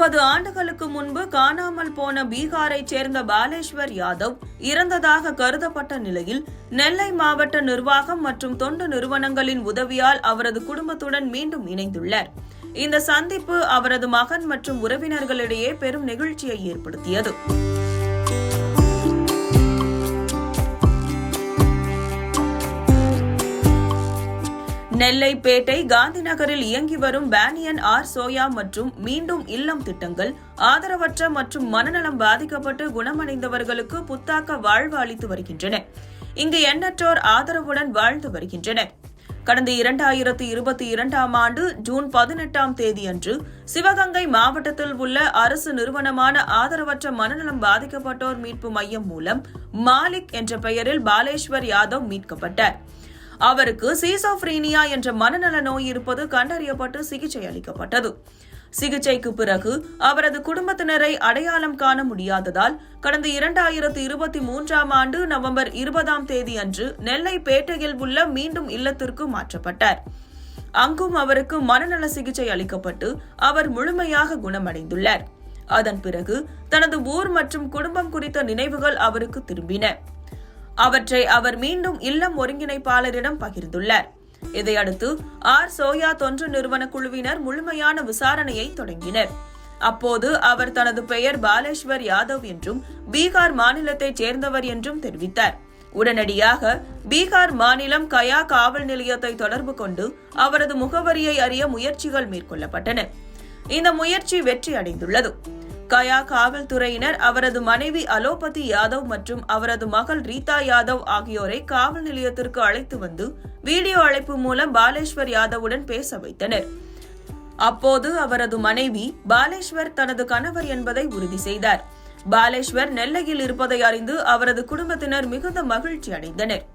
20 ஆண்டுகளுக்கு முன்பு காணாமல் போன பீகாரைச் சேர்ந்த பாலேஸ்வர் யாதவ் இறந்ததாக கருதப்பட்ட நிலையில் நெல்லை மாவட்ட நிர்வாகம் மற்றும் தொண்டு நிறுவனங்களின் உதவியால் அவரது குடும்பத்துடன் மீண்டும் இணைந்துள்ளார். இந்த சந்திப்பு அவரது மகன் மற்றும் உறவினர்களிடையே பெரும் நெகிழ்ச்சியை ஏற்படுத்தியது. நெல்லைப்பேட்டை காந்தி நகரில் இயங்கி வரும் பேனியன் ஆர் சோயா மற்றும் மீண்டும் இல்லம் திட்டங்கள் ஆதரவற்ற மற்றும் மனநலம் பாதிக்கப்பட்டு குணமடைந்தவர்களுக்கு புத்தாக்க வாழ்வு அளித்து வருகின்றன. இங்கு எண்ணற்றோர் ஆதரவுடன் வாழ்ந்து வருகின்றனர். கடந்த 2022 ஆண்டு ஜூன் 18 அன்று சிவகங்கை மாவட்டத்தில் உள்ள அரசு நிறுவனமான ஆதரவற்ற மனநலம் பாதிக்கப்பட்டோர் மீட்பு மையம் மூலம் மாலிக் என்ற பெயரில் பாலேஸ்வர் யாதவ் மீட்கப்பட்டார். அவருக்கு சீசோஃப்ரீனியா என்ற மனநல நோய் இருப்பது கண்டறியப்பட்டு சிகிச்சை அளிக்கப்பட்டது. சிகிச்சைக்கு பிறகு அவரது குடும்பத்தினரை அடையாளம் காண முடியாததால் கடந்த 2023 ஆண்டு நவம்பர் 20 அன்று நெல்லைப்பேட்டையில் உள்ள மீண்டும் இல்லத்திற்கு மாற்றப்பட்டார். அங்கும் அவருக்கு மனநல சிகிச்சை அளிக்கப்பட்டு அவர் முழுமையாக குணமடைந்துள்ளார். அதன் பிறகு தனது ஊர் மற்றும் குடும்பம் குறித்த நினைவுகள் அவருக்கு திரும்பின. அவற்றை அவர் மீண்டும் இல்லம் ஒருங்கிணைப்பாளரிடம் பகிர்ந்துள்ளார். இதையடுத்து ஆர் சோயா தொன்று நிறுவன குழுவினர் முழுமையான விசாரணையை தொடங்கினர். அப்போது அவர் தனது பெயர் பாலேஸ்வர் யாதவ் என்றும் பீகார் மாநிலத்தைச் சேர்ந்தவர் என்றும் தெரிவித்தார். உடனடியாக பீகார் மாநிலம் கயா காவல் நிலையத்தை தொடர்பு கொண்டு அவரது முகவரியை அறிய முயற்சிகள் மேற்கொள்ளப்பட்டன. இந்த முயற்சி வெற்றி அடைந்துள்ளது. கயா காவல்துறையினர் அவரது மனைவி அலோபதி யாதவ் மற்றும் அவரது மகள் ரீதா யாதவ் ஆகியோரை காவல் நிலையத்திற்கு அழைத்து வந்து வீடியோ அழைப்பு மூலம் பாலேஸ்வர் யாதவுடன் பேச வைத்தனர். அப்போது அவரது மனைவி பாலேஸ்வர் தனது கணவர் என்பதை உறுதி செய்தார். பாலேஸ்வர் நெல்லையில் இருப்பதை அறிந்து அவரது குடும்பத்தினர் மிகுந்த மகிழ்ச்சி அடைந்தனர்.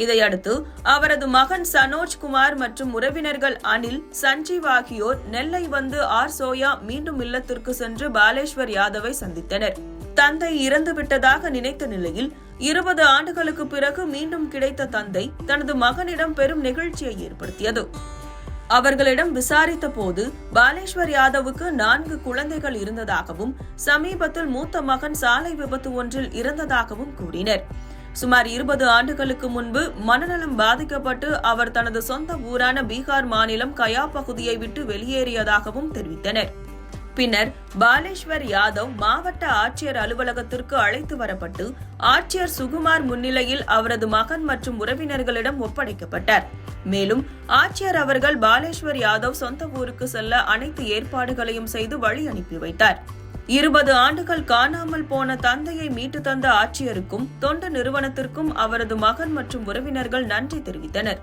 இதையடுத்து அவரது மகன் சனோஜ் குமார் மற்றும் உறவினர்கள் அனில், சஞ்சீவ் ஆகியோர் நெல்லை வந்து ஆர் சோயா மீண்டும் இல்லத்திற்கு சென்று பாலேஸ்வர் யாதவை சந்தித்தனர். தந்தை இறந்துவிட்டதாக நினைத்த நிலையில் 20 ஆண்டுகளுக்கு பிறகு மீண்டும் கிடைத்த தந்தை தனது மகனிடம் பெரும் நெகிழ்ச்சியை ஏற்படுத்தியது. அவர்களிடம் விசாரித்த போது பாலேஸ்வர் யாதவுக்கு 4 குழந்தைகள் இருந்ததாகவும் சமீபத்தில் மூத்த மகன் சாலை விபத்து ஒன்றில் இறந்ததாகவும் கூறினர். சுமார் 20 ஆண்டுகளுக்கு முன்பு மனநலம் பாதிக்கப்பட்டு அவர் தனது சொந்த ஊரான பீகார் மாநிலம் கயா பகுதியை விட்டு வெளியேறியதாகவும் தெரிவித்தனர். பின்னர் பாலேஸ்வர் யாதவ் மாவட்ட ஆட்சியர் அலுவலகத்திற்கு அழைத்து வரப்பட்டு ஆட்சியர் சுகுமார் முன்னிலையில் அவரது மகன் மற்றும் உறவினர்களிடம் ஒப்படைக்கப்பட்டார். மேலும் ஆட்சியர் அவர்கள் பாலேஸ்வர் யாதவ் சொந்த ஊருக்கு செல்ல அனைத்து ஏற்பாடுகளையும் செய்து வழி அனுப்பி வைத்தார். 20 ஆண்டுகள் காணாமல் போன தந்தையை மீட்டு தந்த ஆட்சியருக்கும் தொண்டு நிறுவனத்திற்கும் அவரது மகன் மற்றும் உறவினர்கள் நன்றி தெரிவித்தனர்.